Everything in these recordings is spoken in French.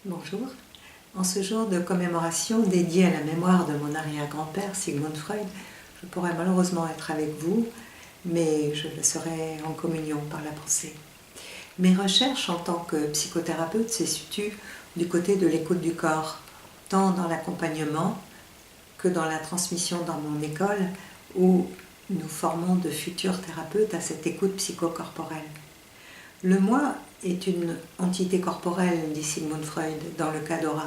Bonjour. En ce jour de commémoration dédié à la mémoire de mon arrière-grand-père Sigmund Freud, je pourrais malheureusement être avec vous, mais je le serai en communion par la pensée. Mes recherches en tant que psychothérapeute se situent du côté de l'écoute du corps, tant dans l'accompagnement que dans la transmission dans mon école où nous formons de futurs thérapeutes à cette écoute psychocorporelle. Le moi est une entité corporelle, dit Sigmund Freud, dans le cas d'Aura.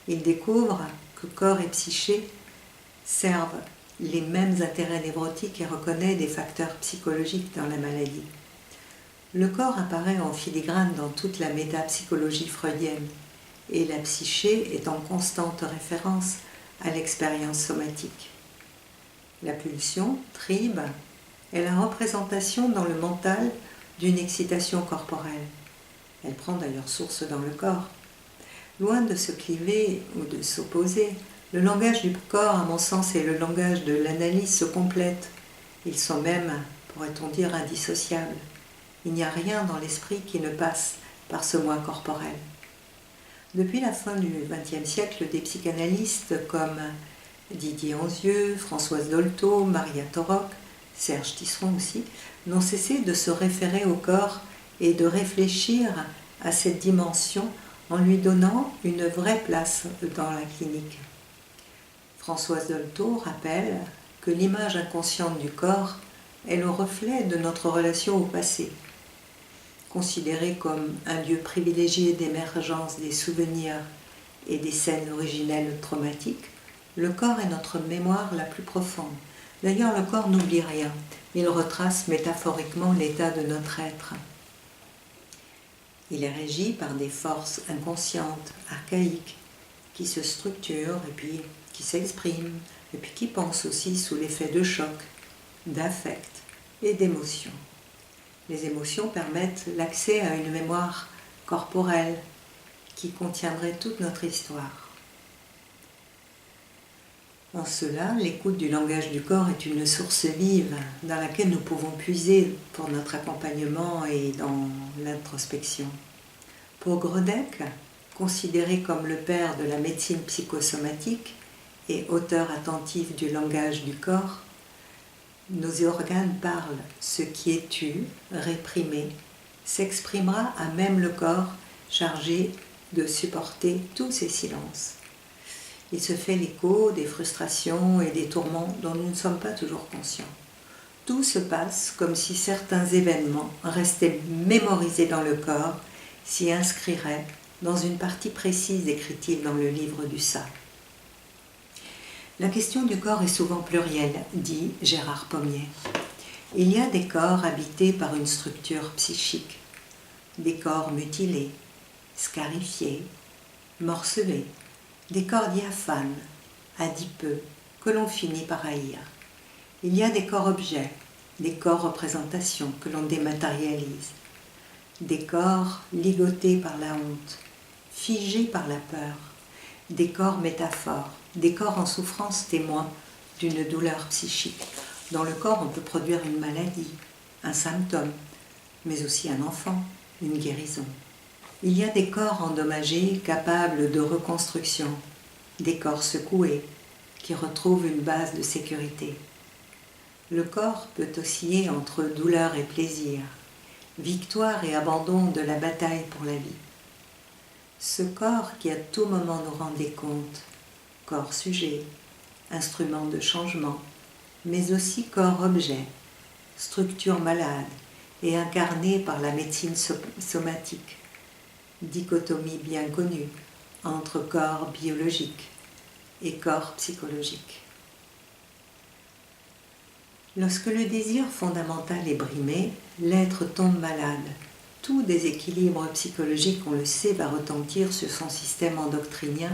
Il découvre que corps et psyché servent les mêmes intérêts névrotiques et reconnaît des facteurs psychologiques dans la maladie. Le corps apparaît en filigrane dans toute la métapsychologie freudienne et la psyché est en constante référence à l'expérience somatique. La pulsion, tribe, est la représentation dans le mental d'une excitation corporelle. Elle prend d'ailleurs source dans le corps. Loin de se cliver ou de s'opposer, le langage du corps, à mon sens, et le langage de l'analyse se complètent. Ils sont même, pourrait-on dire, indissociables. Il n'y a rien dans l'esprit qui ne passe par ce moi corporel. Depuis la fin du XXe siècle, des psychanalystes comme Didier Anzieux, Françoise Dolto, Maria Torok, Serge Tisseron aussi, n'ont cessé de se référer au corps et de réfléchir à cette dimension en lui donnant une vraie place dans la clinique. Françoise Dolto rappelle que l'image inconsciente du corps est le reflet de notre relation au passé. Considéré comme un lieu privilégié d'émergence des souvenirs et des scènes originelles traumatiques, le corps est notre mémoire la plus profonde. D'ailleurs, le corps n'oublie rien. Il retrace métaphoriquement l'état de notre être. Il est régi par des forces inconscientes, archaïques, qui se structurent et puis qui s'expriment, et puis qui pensent aussi sous l'effet de choc, d'affect et d'émotions. Les émotions permettent l'accès à une mémoire corporelle qui contiendrait toute notre histoire. En cela, l'écoute du langage du corps est une source vive dans laquelle nous pouvons puiser pour notre accompagnement et dans l'introspection. Pour Grodeck, considéré comme le père de la médecine psychosomatique et auteur attentif du langage du corps, nos organes parlent, ce qui est tu, réprimé, s'exprimera à même le corps chargé de supporter tous ces silences. Il se fait l'écho des frustrations et des tourments dont nous ne sommes pas toujours conscients. Tout se passe comme si certains événements restaient mémorisés dans le corps, s'y inscriraient dans une partie précise, écrit-il dans le livre du Ça. La question du corps est souvent plurielle, dit Gérard Pommier. Il y a des corps habités par une structure psychique, des corps mutilés, scarifiés, morcelés, des corps diaphanes, adipeux, que l'on finit par haïr. Il y a des corps objets, des corps représentations que l'on dématérialise, des corps ligotés par la honte, figés par la peur, des corps métaphores, des corps en souffrance témoins d'une douleur psychique. Dans le corps, on peut produire une maladie, un symptôme, mais aussi un enfant, une guérison. Il y a des corps endommagés capables de reconstruction, des corps secoués qui retrouvent une base de sécurité. Le corps peut osciller entre douleur et plaisir, victoire et abandon de la bataille pour la vie. Ce corps qui à tout moment nous rend des comptes, corps sujet, instrument de changement, mais aussi corps objet, structure malade et incarné par la médecine somatique, dichotomie bien connue entre corps biologique et corps psychologique. Lorsque le désir fondamental est brimé, l'être tombe malade. Tout déséquilibre psychologique, on le sait, va retentir sur son système endocrinien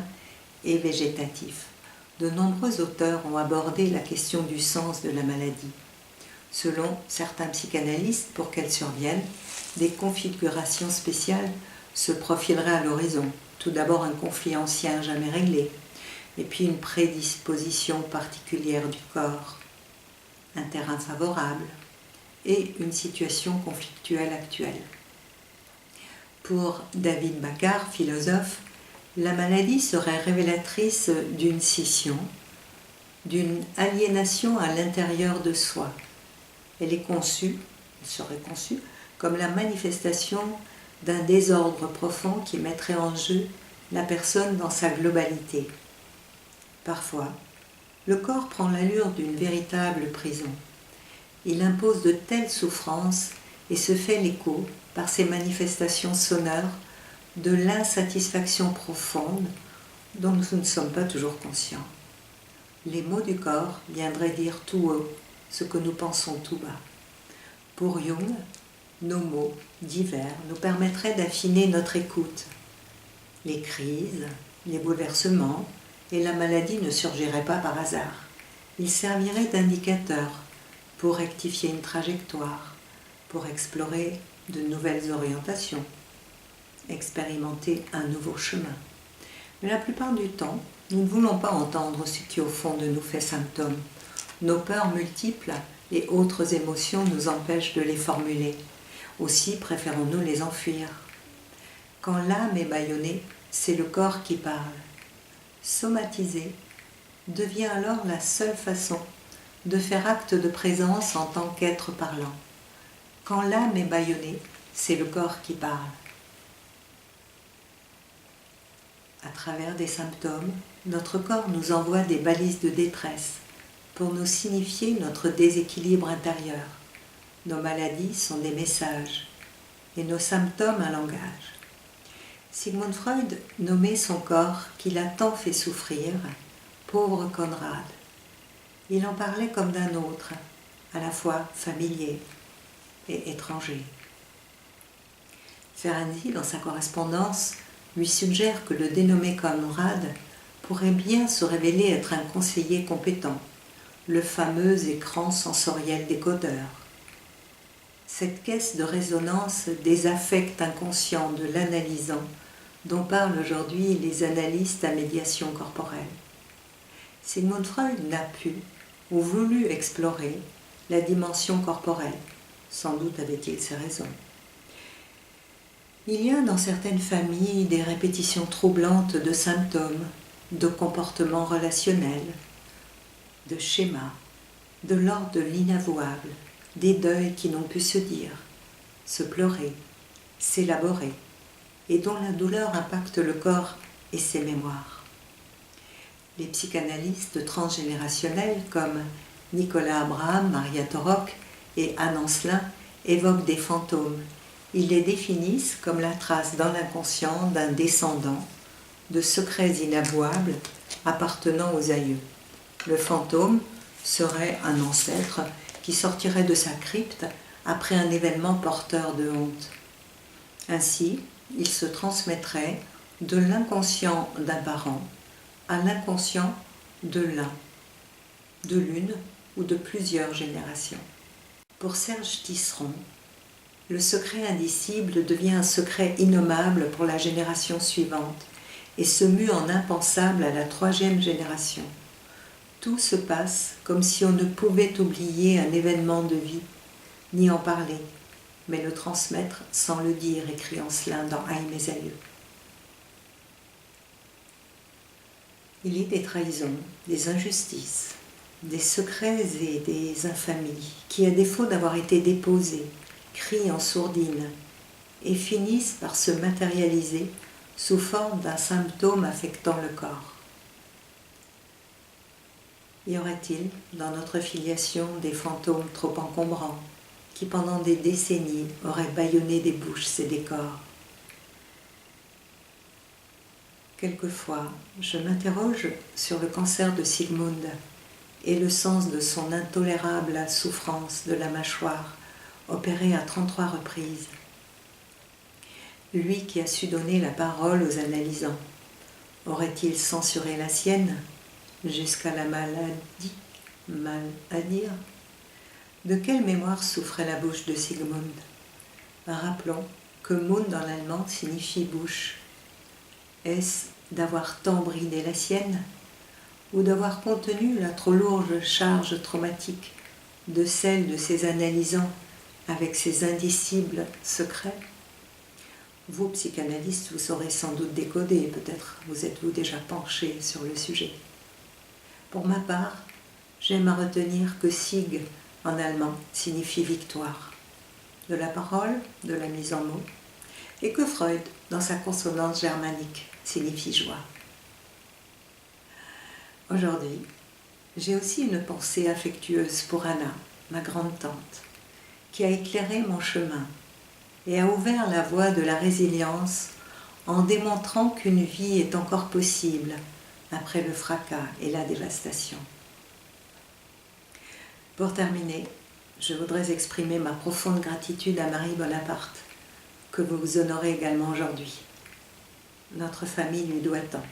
et végétatif. De nombreux auteurs ont abordé la question du sens de la maladie. Selon certains psychanalystes, pour qu'elle survienne, des configurations spéciales se profileraient à l'horizon. Tout d'abord un conflit ancien jamais réglé, et puis une prédisposition particulière du corps, un terrain favorable et une situation conflictuelle actuelle. Pour David Baccar, philosophe, La maladie serait révélatrice d'une scission, d'une aliénation à l'intérieur de soi. Elle serait conçue comme la manifestation d'un désordre profond qui mettrait en jeu la personne dans sa globalité. Parfois, le corps prend l'allure d'une véritable prison. Il impose de telles souffrances et se fait l'écho, par ses manifestations sonores, de l'insatisfaction profonde dont nous ne sommes pas toujours conscients. Les mots du corps viendraient dire tout haut ce que nous pensons tout bas. Pour Jung, nos mots divers nous permettraient d'affiner notre écoute. Les crises, les bouleversements et la maladie ne surgiraient pas par hasard. Ils serviraient d'indicateurs pour rectifier une trajectoire, pour explorer de nouvelles orientations, expérimenter un nouveau chemin. Mais la plupart du temps, nous ne voulons pas entendre ce qui au fond de nous fait symptôme. Nos peurs multiples et autres émotions nous empêchent de les formuler. Aussi préférons-nous les enfuir. Quand l'âme est bâillonnée, c'est le corps qui parle. Somatiser devient alors la seule façon de faire acte de présence en tant qu'être parlant. Quand l'âme est bâillonnée, c'est le corps qui parle. À travers des symptômes, notre corps nous envoie des balises de détresse pour nous signifier notre déséquilibre intérieur. Nos maladies sont des messages et nos symptômes un langage. Sigmund Freud nommait son corps qui l'a tant fait souffrir « pauvre Conrad ». Il en parlait comme d'un autre, à la fois familier et étranger. Ferenczi, dans sa correspondance, lui suggère que le dénommé Conrad pourrait bien se révéler être un conseiller compétent, le fameux écran sensoriel décodeur. Cette caisse de résonance des affects inconscients de l'analysant dont parlent aujourd'hui les analystes à médiation corporelle. Sigmund Freud n'a pu ou voulu explorer la dimension corporelle, sans doute avait-il ses raisons. Il y a dans certaines familles des répétitions troublantes de symptômes, de comportements relationnels, de schémas, de l'ordre de l'inavouable, des deuils qui n'ont pu se dire, se pleurer, s'élaborer, et dont la douleur impacte le corps et ses mémoires. Les psychanalystes transgénérationnels comme Nicolas Abraham, Maria Torok et Anne Ancelin évoquent des fantômes. Ils les définissent comme la trace dans l'inconscient d'un descendant, de secrets inavouables appartenant aux aïeux. Le fantôme serait un ancêtre qui sortirait de sa crypte après un événement porteur de honte. Ainsi, il se transmettrait de l'inconscient d'un parent à l'inconscient de l'un, de l'une ou de plusieurs générations. Pour Serge Tisseron, le secret indicible devient un secret innommable pour la génération suivante et se mue en impensable à la 3e génération. Tout se passe comme si on ne pouvait oublier un événement de vie, ni en parler, mais le transmettre sans le dire, écrit Ancelin dans Aïe mes aïeux. Il est des trahisons, des injustices, des secrets et des infamies qui, à défaut d'avoir été déposés, crient en sourdine et finissent par se matérialiser sous forme d'un symptôme affectant le corps. Y aurait-il dans notre filiation des fantômes trop encombrants qui pendant des décennies auraient bâillonné des bouches et des corps? Quelquefois, je m'interroge sur le cancer de Sigmund et le sens de son intolérable souffrance de la mâchoire, opérée à 33 reprises. Lui qui a su donner la parole aux analysants, aurait-il censuré la sienne jusqu'à la maladie, mal à dire? De quelle mémoire souffrait la bouche de Sigmund? Rappelons que Mund en allemand signifie bouche. Est-ce d'avoir tant bridé la sienne ou d'avoir contenu la trop lourde charge traumatique de celle de ses analysants avec ses indicibles secrets? Vous, psychanalystes, vous saurez sans doute décoder, peut-être vous êtes-vous déjà penché sur le sujet. Pour ma part, j'aime à retenir que Sieg en allemand signifie victoire, de la parole, de la mise en mots, et que Freud, dans sa consonance germanique, signifie joie. Aujourd'hui, j'ai aussi une pensée affectueuse pour Anna, ma grande-tante, qui a éclairé mon chemin et a ouvert la voie de la résilience en démontrant qu'une vie est encore possible après le fracas et la dévastation. Pour terminer, je voudrais exprimer ma profonde gratitude à Marie Bonaparte, que vous honorez également aujourd'hui. Notre famille lui doit tant.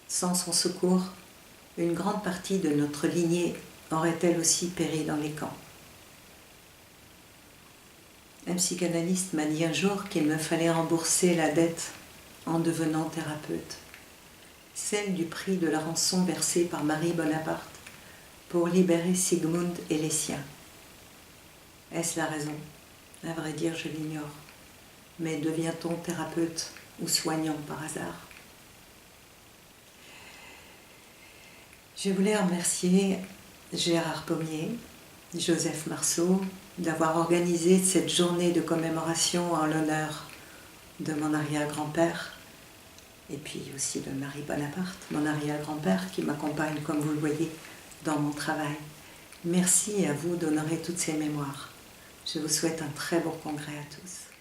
Sans son secours, une grande partie de notre lignée aurait elle aussi péri dans les camps. Un psychanalyste m'a dit un jour qu'il me fallait rembourser la dette en devenant thérapeute, celle du prix de la rançon versée par Marie Bonaparte pour libérer Sigmund et les siens. Est-ce la raison? À vrai dire, je l'ignore. Mais devient-on thérapeute ou soignant par hasard? Je voulais remercier Gérard Pommier, Joseph Marceau, d'avoir organisé cette journée de commémoration en l'honneur de mon arrière-grand-père et puis aussi de Marie Bonaparte, mon arrière-grand-père qui m'accompagne, comme vous le voyez, dans mon travail. Merci à vous d'honorer toutes ces mémoires. Je vous souhaite un très bon congrès à tous.